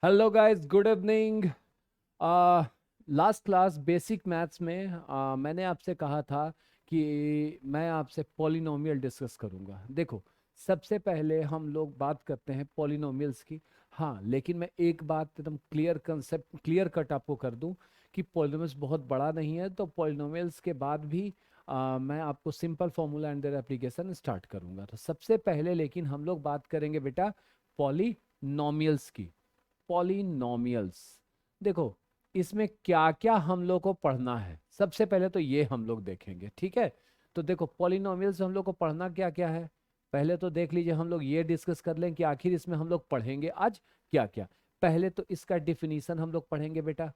Hello guys, good evening. Last class basic maths में मैंने आपसे कहा था कि मैं आपसे पॉलिनोमियल डिस्कस करूंगा। देखो, सबसे पहले हम लोग बात करते हैं पॉलिनोमियल्स की। हाँ, लेकिन मैं एक बात एकदम क्लियर कंसेप्ट क्लियर कट आपको कर दूं कि पॉलिनोमियल्स बहुत बड़ा नहीं है, तो पॉलिनोमियल्स के बाद भी मैं आपको simple formula and their application start करूंगा। तो सबसे पहले लेकिन हम लोग बात करेंगे बेटा पॉलिनोमियल्स की। पॉलिनोमियल्स, देखो इसमें क्या क्या हम लोग को पढ़ना है, सबसे पहले तो ये हम लोग देखेंगे, ठीक है। तो देखो पॉलिनोमियल्स हम लोग को पढ़ना क्या क्या है, पहले तो देख लीजिए। हम लोग ये डिस्कस कर लें कि आखिर इसमें हम लोग पढ़ेंगे आज क्या क्या। पहले तो इसका डेफिनीशन हम लोग पढ़ेंगे बेटा,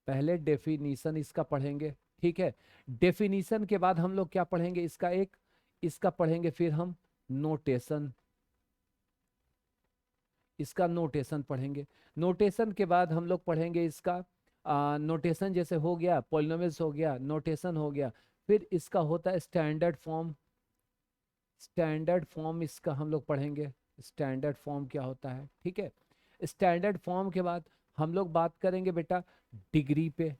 पहले डेफिनीशन इसका पढ़ेंगे, ठीक है। डेफिनीशन के बाद हम लोग क्या पढ़ेंगे, इसका पढ़ेंगे फिर हम नोटेशन, इसका नोटेशन पढ़ेंगे। नोटेशन के बाद हम लोग पढ़ेंगे इसका नोटेशन, जैसे हो गया पॉलिनोमियल्स हो गया, नोटेशन हो गया। फिर इसका होता है स्टैंडर्ड फॉर्म, स्टैंडर्ड फॉर्म इसका हम लोग पढ़ेंगे। स्टैंडर्ड फॉर्म क्या होता है, ठीक है। स्टैंडर्ड फॉर्म के बाद हम लोग बात करेंगे बेटा डिग्री पे,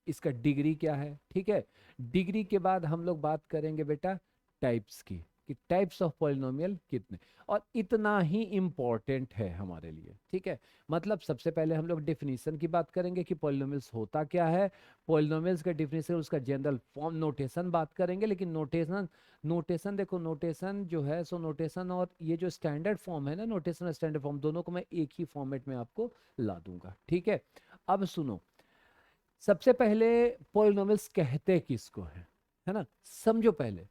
इसका डिग्री क्या है, ठीक है। डिग्री के बाद हम लोग बात करेंगे बेटा टाइप्स की, कि टाइप्स ऑफ पॉलिनोमियल कितने। और इतना ही इम्पोर्टेंट है हमारे लिए, ठीक है। मतलब सबसे पहले हम लोग डेफिनेशन की बात करेंगे कि पॉलिनोमियल्स होता क्या है, पॉलिनोमियल्स का डेफिनेशन, उसका जनरल फॉर्म, नोटेशन बात करेंगे। लेकिन नोटेशन नोटेशन देखो, नोटेशन जो है सो नोटेशन और ये जो स्टैंडर्ड फॉर्म है ना, नोटेशन और स्टैंडर्ड फॉर्म दोनों को मैं एक ही फॉर्मेट में आपको ला दूंगा, ठीक है। अब सुनो, सबसे पहले पॉलिनोमियल्स कहते किसको है ना, समझो पहले।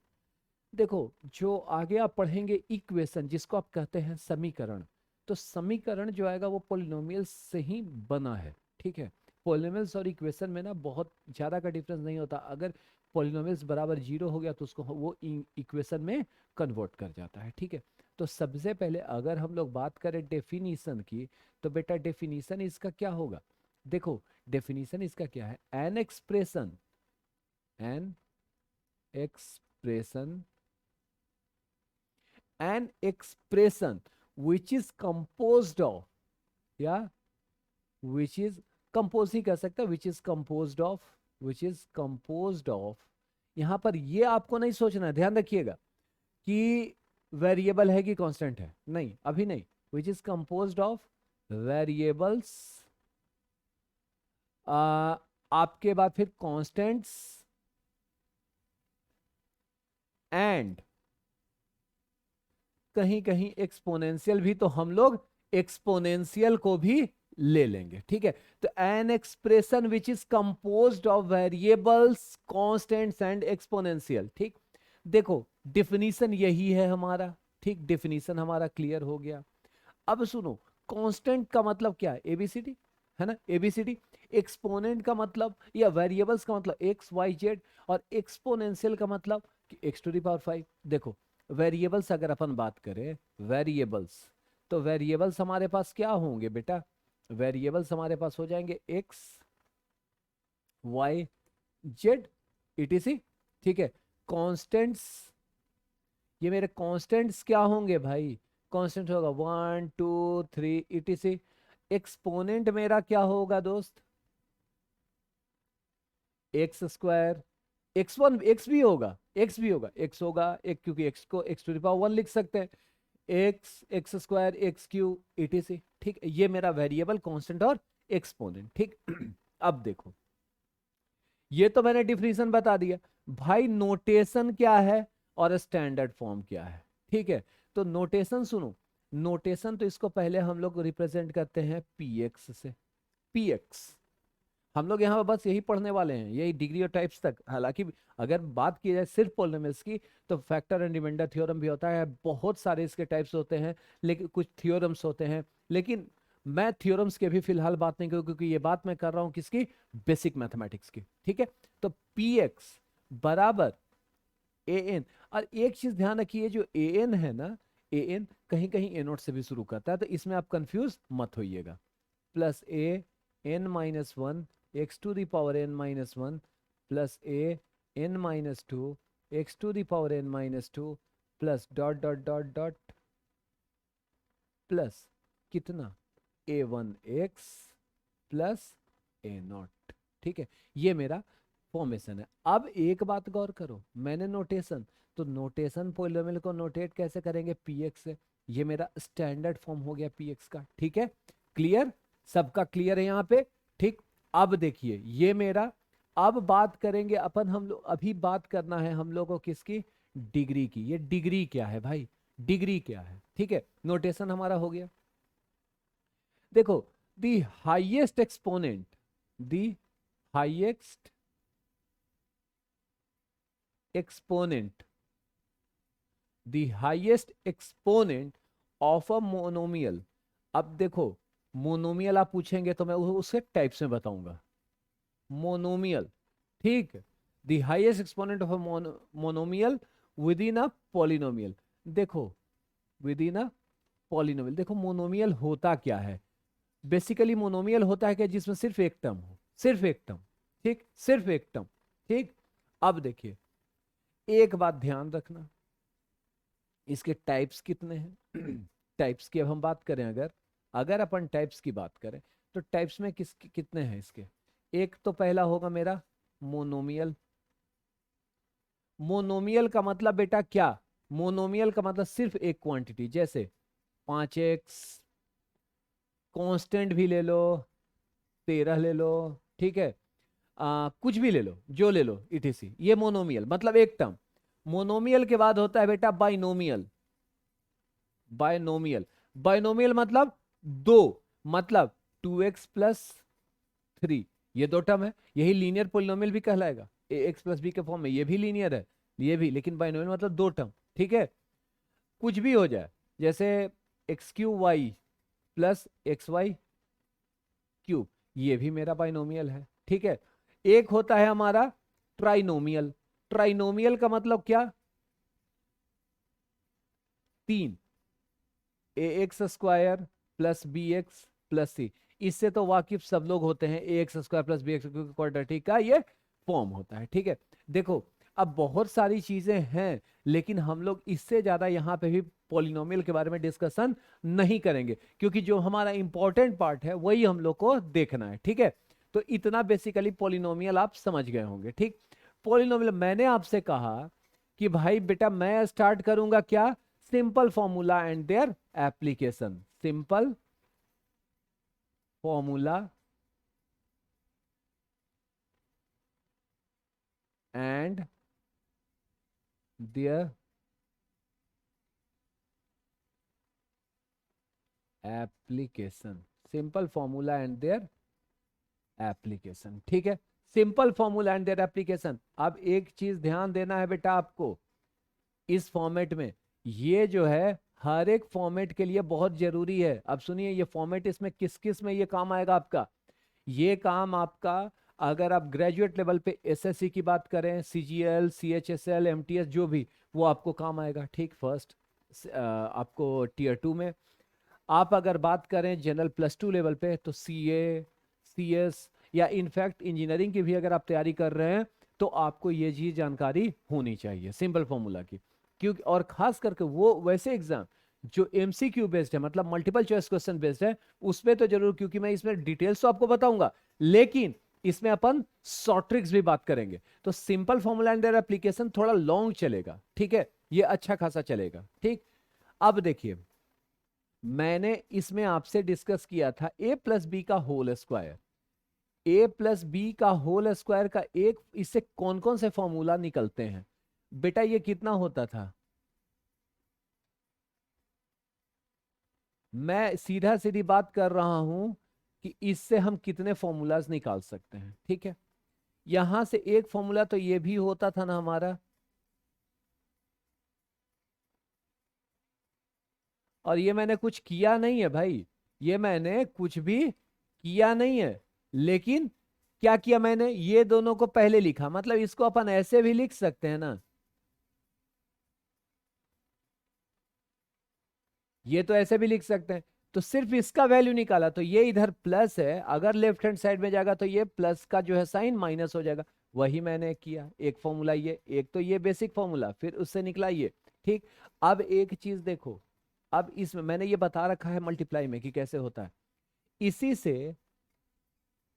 देखो, जो आगे आप पढ़ेंगे इक्वेशन, जिसको आप कहते हैं समीकरण, तो समीकरण जो आएगा वो पॉलिनोमियल्स से ही बना है, ठीक है। पॉलिनोमियल्स और इक्वेशन में ना बहुत ज्यादा का डिफरेंस नहीं होता। अगर पॉलिनोमियल्स बराबर जीरो हो गया तो उसको वो इक्वेशन में कन्वर्ट कर जाता है, ठीक है। तो सबसे पहले अगर हम लोग बात करें डेफिनीशन की, तो बेटा डेफिनीशन इसका क्या होगा, देखो डेफिनीशन इसका क्या है, an expression an expression which is composed of, या which is कंपोज ही कह सकता है, which is composed of, यहां पर ये आपको नहीं सोचना है, ध्यान रखिएगा कि वेरिएबल है कि कांस्टेंट है, नहीं अभी नहीं। which is composed of variables, आपके बाद फिर कांस्टेंट्स एंड कहीं कहीं एक्सपोनेंशियल भी, तो हम लोग एक्सपोनेंशियल को भी ले लेंगे, ठीक है। तो an expression which is composed of variables, constants and exponential, ठीक। देखो डिफिनीशन यही है हमारा, ठीक। डिफिनीशन हमारा क्लियर हो गया। अब सुनो, कांस्टेंट का मतलब क्या है, एबीसीडी, है ना, एबीसीडी। एक्सपोनेंट का मतलब या वेरिएबल्स का मतलब एक्स वाई जेड, और एक्सपोनेंशियल का मतलब कि एक्स टू द पावर 5। देखो वेरिएबल्स अगर अपन बात करें, वेरिएबल्स, तो वेरिएबल्स हमारे पास क्या होंगे बेटा, वेरिएबल्स हमारे पास हो जाएंगे एक्स वाई जेड इटीसी, ठीक है। कांस्टेंट्स, ये मेरे कांस्टेंट्स क्या होंगे भाई, कांस्टेंट होगा 1 2 3 इटीसी। एक्सपोनेंट मेरा क्या होगा दोस्त, एक्स स्क्वायर, एक्स भी होगा, एक्स होगा एक, क्योंकि एक्स को एक्स टू द पावर 1 लिख सकते हैं, x square x Q etc., ठीक। ये मेरा वेरिएबल कांस्टेंट और एक्सपोनेंट, ठीक। अब देखो, ये तो मैंने डिफिनीशन बता दिया। भाई नोटेशन क्या है और स्टैंडर्ड फॉर्म क्या है, ठीक है। तो नोटेशन सुनो, नोटेशन तो इसको पहले हम लोग रिप्रेजेंट करते हैं पी एक्स से, पी एक्स। हम लोग यहाँ पर बस यही पढ़ने वाले हैं, यही डिग्री और टाइप्स तक। हालांकि अगर बात की जाए सिर्फ पॉलिनोमियल्स की, तो फैक्टर एंड रिमाइंडर थ्योरम भी होता है, बहुत सारे इसके टाइप्स होते हैं, लेकिन कुछ थ्योरम्स होते हैं। लेकिन मैं थ्योरम्स के भी फिलहाल बात नहीं करूँ, क्योंकि ये बात मैं कर रहा हूँ किसकी, बेसिक मैथमेटिक्स की, ठीक है। तो पी एक्स बराबर ए एन। और एक चीज ध्यान रखिए, जो ए एन है ना, ए एन कहीं कहीं ए नोट से भी शुरू करता है, तो इसमें आप कंफ्यूज मत होइएगा। Plus A N minus one X to the power N minus one, plus A N minus two X to the power N minus two, plus dot dot dot dot, plus कितना a1x plus a0। ठीक है, ये मेरा formation है। अब एक बात गौर करो, मैंने नोटेशन, तो नोटेशन पॉलिनोमियल को नोटेट कैसे करेंगे, px से। ये मेरा स्टैंडर्ड फॉर्म हो गया px का। ठीक है, क्लियर, सबका क्लियर है यहाँ पे। ठीक, अब देखिए ये मेरा, अब बात करेंगे अपन, हम लोग अभी बात करना है हम लोग को किसकी, डिग्री की। ये डिग्री क्या है भाई, डिग्री क्या है। ठीक है, नोटेशन हमारा हो गया। देखो, the highest exponent, the highest exponent, the highest exponent of a monomial। अब देखो, मोनोमियल आप पूछेंगे तो मैं उसके टाइप्स में बताऊंगा। मोनोमियल, ठीक, the highest exponent of a monomial with in a polynomial. देखो, विद इन अ पॉलिनोमियल, देखो मोनोमियल होता क्या है। बेसिकली मोनोमियल होता है कि जिसमें सिर्फ एक टर्म हो, सिर्फ एक टर्म। ठीक, सिर्फ एक टर्म। ठीक, अब देखिए एक बात ध्यान रखना, इसके टाइप्स कितने हैं। टाइप्स की अब हम बात करें, अगर अगर अपन टाइप्स की बात करें तो टाइप्स में कितने हैं इसके। एक तो पहला होगा मेरा मोनोमियल। मोनोमियल का मतलब बेटा क्या, मोनोमियल का मतलब सिर्फ एक क्वांटिटी, जैसे 5x, कांस्टेंट भी ले लो, 13 ले लो, ठीक है, कुछ भी ले लो, जो ले लो, इटीसी। ये मोनोमियल मतलब एक टर्म। मोनोमियल के बाद होता है बेटा बाइनोमियल। बाइनोमियल, बाइनोमियल मतलब दो, मतलब 2x प्लस 3, ये दो टर्म है। यही लीनियर पोलिनोमियल भी कहलाएगा, ax प्लस बी के फॉर्म में, ये भी लीनियर है, ये भी, लेकिन बाइनोमियल मतलब दो टर्म। ठीक है, कुछ भी हो जाए, जैसे X Q Y plus X Y cube, ये भी मेरा बाइनोमियल है। ठीक है, एक होता है हमारा ट्राइनोमियल। ट्राइनोमियल का मतलब क्या, 3, A X square plus B X plus C. इससे तो वाकिफ सब लोग होते हैं, A X square plus B X quadratic का ये फॉर्म होता है। ठीक है, देखो अब बहुत सारी चीजें हैं, लेकिन हम लोग इससे ज्यादा यहाँ पे भी पॉलिनोमियल के बारे में डिस्कशन नहीं करेंगे, क्योंकि जो हमारा इंपॉर्टेंट पार्ट है वही हम लोग को देखना है। ठीक है, तो इतना बेसिकली पॉलिनोमियल आप समझ गए होंगे। ठीक, पॉलिनोमियल मैंने आपसे कहा कि भाई बेटा मैं स्टार्ट करूंगा क्या, simple formula and their application. Simple formula and their application. Simple formula and their application. ठीक है, simple formula and their application. अब एक चीज ध्यान देना है बेटा आपको, इस फॉर्मेट में, ये जो है हर एक फॉर्मेट के लिए बहुत जरूरी है। अब सुनिए, ये फॉर्मेट इसमें किस किस में ये काम आएगा आपका, ये काम आपका अगर आप ग्रेजुएट लेवल पे एसएससी की बात करें, सीजीएल, सीएचएसएल, एमटीएस, जो भी, वो आपको काम आएगा। ठीक, फर्स्ट आपको टीयर 2 में। आप अगर बात करें जनरल +2 लेवल पे तो सीए, सीएस, या इनफैक्ट इंजीनियरिंग की भी अगर आप तैयारी कर रहे हैं तो आपको ये चीज जानकारी होनी चाहिए सिंपल फॉर्मूला की। क्योंकि और खास करके वो वैसे एग्जाम जो एमसीक्यू बेस्ड है, मतलब मल्टीपल चॉइस क्वेश्चन बेस्ड है, उसमें तो जरूर, क्योंकि मैं इसमें डिटेल्स तो आपको बताऊंगा, लेकिन इसमें अपन शॉर्ट ट्रिक्स भी बात करेंगे। तो simple formula and their application थोड़ा लॉन्ग चलेगा। ठीक है, ये अच्छा खासा चलेगा। ठीक, अब देखिए मैंने इसमें आपसे डिस्कस किया था a प्लस बी का होल स्क्वायर। ए प्लस बी का होल स्क्वायर का एक, इससे कौन कौन से फॉर्मूला निकलते हैं बेटा, ये कितना होता था, मैं सीधा सीधी बात कर रहा हूं कि इससे हम कितने फॉर्मूलाज निकाल सकते हैं। ठीक है, यहां से एक फॉर्मूला तो ये भी होता था ना हमारा, और ये मैंने कुछ किया नहीं है भाई, ये मैंने कुछ भी किया नहीं है, लेकिन क्या किया मैंने, ये दोनों को पहले लिखा, मतलब इसको अपन ऐसे भी लिख सकते हैं ना, ये तो ऐसे भी लिख सकते हैं। तो सिर्फ इसका वैल्यू निकाला, तो ये इधर प्लस है, अगर लेफ्ट हैंड साइड में जाएगा तो ये प्लस का जो है साइन माइनस हो जाएगा। वही मैंने किया, एक फॉर्मूला ये, एक तो ये बेसिक फॉर्मूला, फिर उससे निकला ये। ठीक, अब एक चीज देखो, अब इसमें मैंने ये बता रखा है मल्टीप्लाई में कि कैसे होता है। इसी से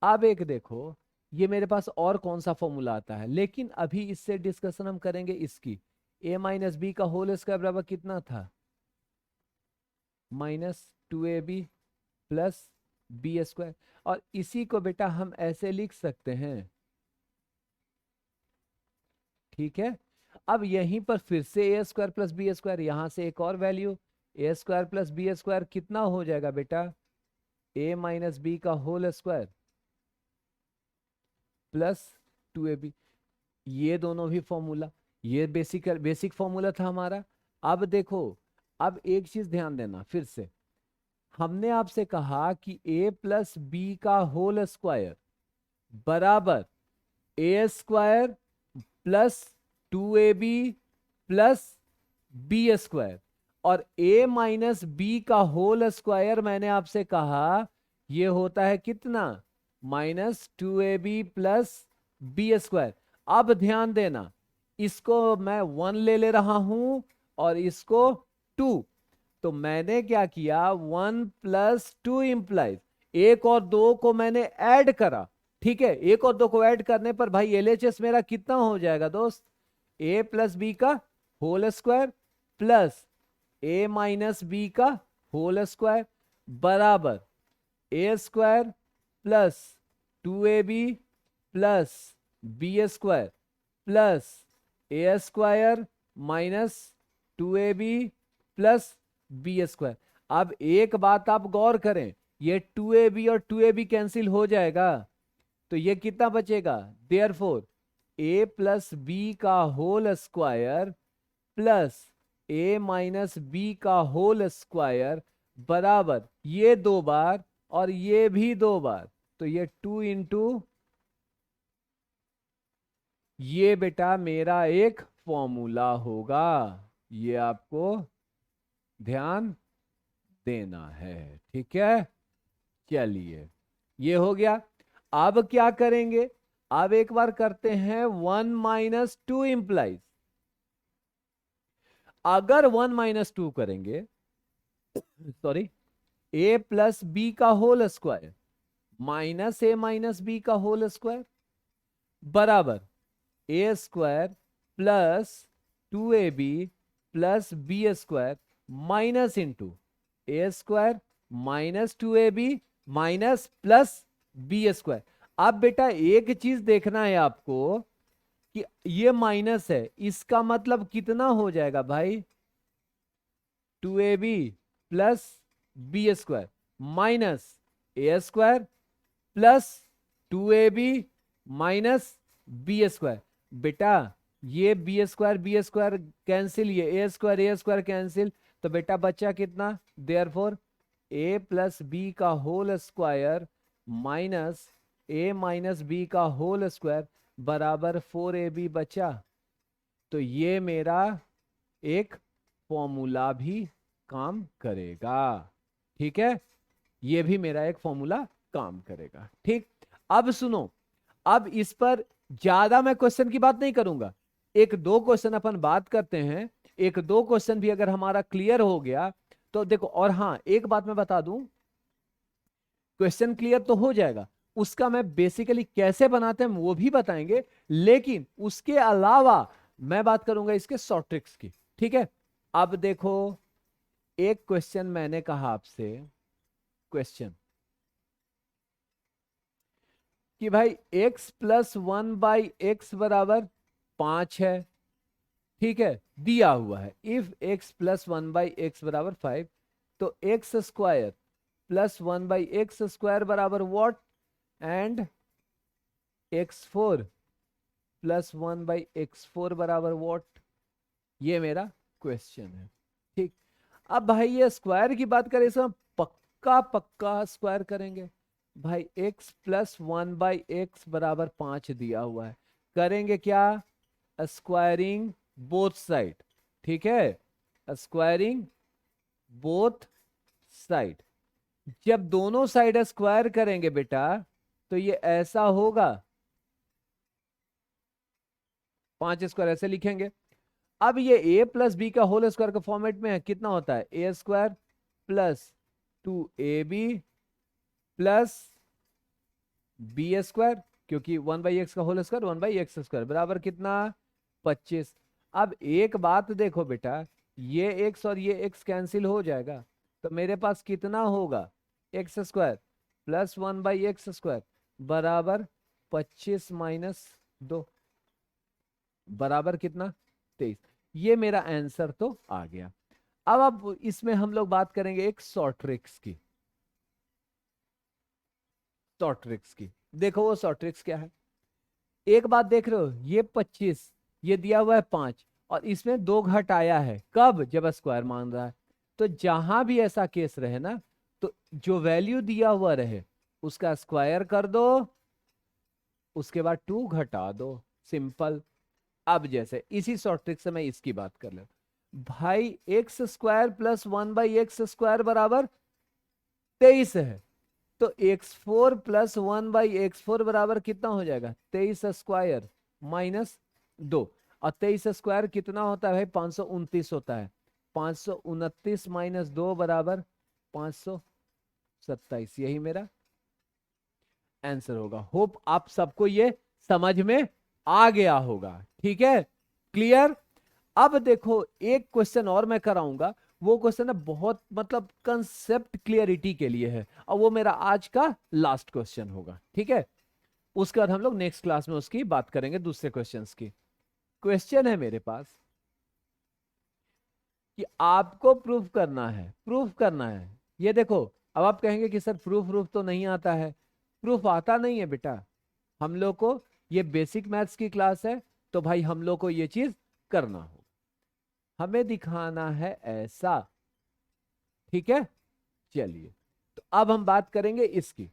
अब एक देखो, ये मेरे पास और कौन सा फॉर्मूला आता है, लेकिन अभी इससे डिस्कशन हम करेंगे इसकी। a माइनस बी का होल स्क्वायर बराबर कितना था, -2ab प्लस बी स्क्वायर। और इसी को बेटा हम ऐसे लिख सकते हैं, ठीक है। अब यहीं पर फिर से ए स्क्वायर प्लस बी स्क्वायर, यहां से एक और वैल्यू, ए स्क्वायर प्लस बी स्क्वायर कितना हो जाएगा बेटा, a माइनस बी का होल स्क्वायर प्लस 2ab। ये दोनों भी फॉर्मूला, ये बेसिक फॉर्मूला था हमारा। अब देखो, अब एक चीज ध्यान देना, फिर से हमने आपसे कहा कि a प्लस बी का होल स्क्वायर बराबर A square plus 2ab plus B square, और a माइनस बी का होल स्क्वायर मैंने आपसे कहा ये होता है कितना, -2ab प्लस बी स्क्वायर। अब ध्यान देना, इसको मैं 1 ले रहा हूं और इसको 2। तो मैंने क्या किया, 1 प्लस 2 इंप्लाइज, एक और दो को मैंने ऐड करा, ठीक है। एक और दो को ऐड करने पर भाई एलएचएस मेरा कितना हो जाएगा दोस्त, a प्लस बी का whole square plus a minus B का होल स्क्वायर बराबर A square plus 2ab plus B square plus A square minus 2ab plus B square. अब एक बात आप गौर करें, ये 2ab और 2ab कैंसिल हो जाएगा, तो ये कितना बचेगा, देयरफॉर a प्लस बी का whole square plus a minus B का होल स्क्वायर बराबर ये 2 बार और ये भी 2 बार, तो ये 2 इंटू ये बेटा मेरा एक फॉर्मूला होगा। ये आपको ध्यान देना है, ठीक है। चलिए, ये हो गया। अब क्या करेंगे, अब एक बार करते हैं 1 माइनस 2 इंप्लाइज। अगर 1 माइनस 2 करेंगे, सॉरी, a प्लस बी का whole square minus a minus B का होल स्क्वायर बराबर A square plus 2ab plus B square minus into A square minus 2ab minus plus B square. अब बेटा एक चीज देखना है आपको कि ये माइनस है, इसका मतलब कितना हो जाएगा भाई, 2ab plus B square minus A square plus 2ab minus B square. बेटा ये बी स्क्वायर कैंसिल, ये ए स्क्वायर कैंसिल, तो बेटा बच्चा कितना, देयरफॉर a प्लस बी का whole square minus a minus B का होल स्क्वायर बराबर 4ab बचा। तो ये मेरा एक फॉर्मूला भी काम करेगा, ठीक है। ये भी मेरा एक फॉर्मूला काम करेगा, ठीक। अब सुनो, अब इस पर ज्यादा मैं क्वेश्चन की बात नहीं करूंगा, एक दो क्वेश्चन अपन बात करते हैं। एक दो क्वेश्चन भी अगर हमारा क्लियर हो गया तो देखो, और हाँ एक बात मैं बता दूं, क्वेश्चन क्लियर तो हो जाएगा, उसका मैं बेसिकली कैसे बनाते हैं वो भी बताएंगे, लेकिन उसके अलावा मैं बात करूंगा इसके शॉर्ट ट्रिक्स की, ठीक है। अब देखो, एक क्वेश्चन मैंने कहा आपसे, क्वेश्चन कि भाई x प्लस 1 बाई एक्स बराबर 5 है, ठीक है, दिया हुआ है। If x plus 1 by X बराबर 5, तो X square plus 1 by X square बराबर what, and x4 plus 1 by x4 बराबर व्हाट। ये मेरा क्वेश्चन है, ठीक। अब भाई ये स्क्वायर की बात करें, इसमें पक्का स्क्वायर करेंगे। भाई x प्लस 1 बाई एक्स बराबर 5 दिया हुआ है, करेंगे क्या, स्क्वायरिंग बोथ साइड, ठीक है, स्क्वायरिंग बोथ साइड। जब दोनों साइड स्क्वायर करेंगे बेटा तो ये ऐसा होगा, 5 स्क्वायर ऐसे लिखेंगे। अब ये a प्लस बी का होल स्क्वायर के फॉर्मेट में है, कितना होता है A square plus 2ab plus B square, क्योंकि 1/x का होल स्क्वायर 1/x स्क्वायर बराबर कितना 25। अब एक बात देखो बेटा, ये x और ये x कैंसिल हो जाएगा, तो मेरे पास कितना होगा x square plus 1/x square बराबर 25 माइनस 2 बराबर कितना 23। ये मेरा आंसर तो आ गया। अब इसमें हम लोग बात करेंगे एक शॉर्ट ट्रिक्स की। शॉर्ट ट्रिक्स की देखो, वो शॉर्ट ट्रिक्स क्या है, एक बात देख रहे हो, ये 25 ये दिया हुआ है 5 और इसमें 2 घटाया है, कब जब स्क्वायर मान रहा है। तो जहां भी ऐसा केस रहे ना, तो जो वैल्यू दिया हुआ रहे उसका स्क्वायर कर दो, उसके बाद 2 घटा दो, सिंपल। अब जैसे इसी शॉर्ट ट्रिक से मैं इसकी बात कर ले भाई, x square plus 1/x square बराबर 23 है, तो x4 प्लस 1/x4 बराबर कितना हो जाएगा 23 स्क्वायर माइनस 2। और 23 स्क्वायर कितना होता है भाई 529 होता है, 529 माइनस 2 बराबर 527। यही मेरा आंसर होगा। होप आप सबको ये समझ में आ गया होगा, ठीक है, क्लियर। अब देखो एक क्वेश्चन और मैं कराऊंगा, वो क्वेश्चन है बहुत मतलब कंसेप्ट क्लियरिटी के लिए है, और वो मेरा आज का लास्ट क्वेश्चन होगा, ठीक है। उसके बाद हम लोग नेक्स्ट क्लास में उसकी बात करेंगे दूसरे क्वेश्चंस की। क्वेश्चन है मेरे पास कि आपको प्रूफ करना है, प्रूफ करना है। ये देखो, अब आप कहेंगे कि सर प्रूफ प्रूफ तो नहीं आता है। प्रूफ आता नहीं है बेटा, हम लोग को ये बेसिक मैथ्स की क्लास है, तो भाई हम लोग को ये चीज करना हो, हमें दिखाना है ऐसा, ठीक है। चलिए, तो अब हम बात करेंगे इसकी।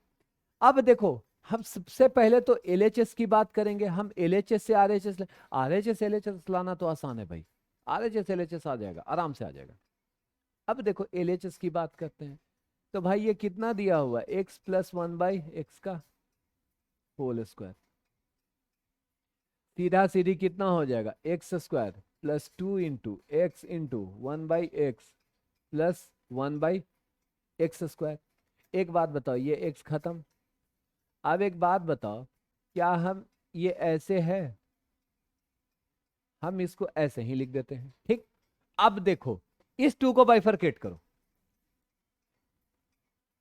अब देखो, हम सबसे पहले तो एलएचएस की बात करेंगे। हम एलएचएस से आरएचएस, आरएचएस एलएचएस लाना तो आसान है भाई, आरएचएस एलएचएस आ जाएगा, आराम से आ जाएगा। अब देखो एलएचएस की बात करते हैं, तो भाई ये कितना दिया हुआ है एक्स प्लस 1/x का होल स्क्वायर, सीधा सीधी कितना हो जाएगा x square plus 2 into x into 1/x plus 1/x square. एक बात बताओ, ये x खत्म। अब एक बात बताओ, क्या हम ये ऐसे है, हम इसको ऐसे ही लिख देते हैं, ठीक। अब देखो इस 2 को बाइफरकेट करो,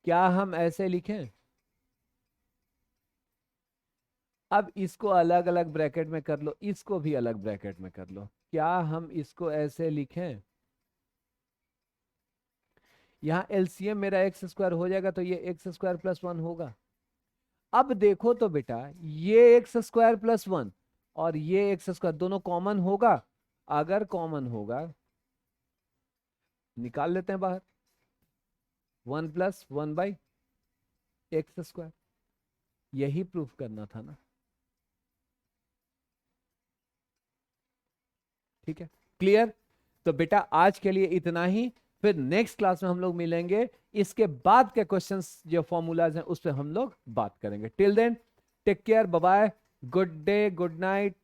क्या हम ऐसे लिखें, अब इसको अलग अलग ब्रैकेट में कर लो, इसको भी अलग ब्रैकेट में कर लो, क्या हम इसको ऐसे लिखें, यहां एलसीएम मेरा एक्स स्क्वायर हो जाएगा, तो ये एक्स स्क्वायर प्लस 1 होगा। अब देखो तो बेटा, ये एक्स स्क्वायर प्लस 1 और ये एक्स स्क्वायर दोनों कॉमन होगा, अगर कॉमन होगा निकाल लेते हैं बाहर, 1 प्लस 1/x स्क्वायर। यही प्रूफ करना था ना, ठीक है, क्लियर। तो बेटा आज के लिए इतना ही, फिर नेक्स्ट क्लास में हम लोग मिलेंगे, इसके बाद के क्वेश्चंस जो फॉर्मूलाज हैं उस पर हम लोग बात करेंगे। Till then take care, bye bye, good day, good night.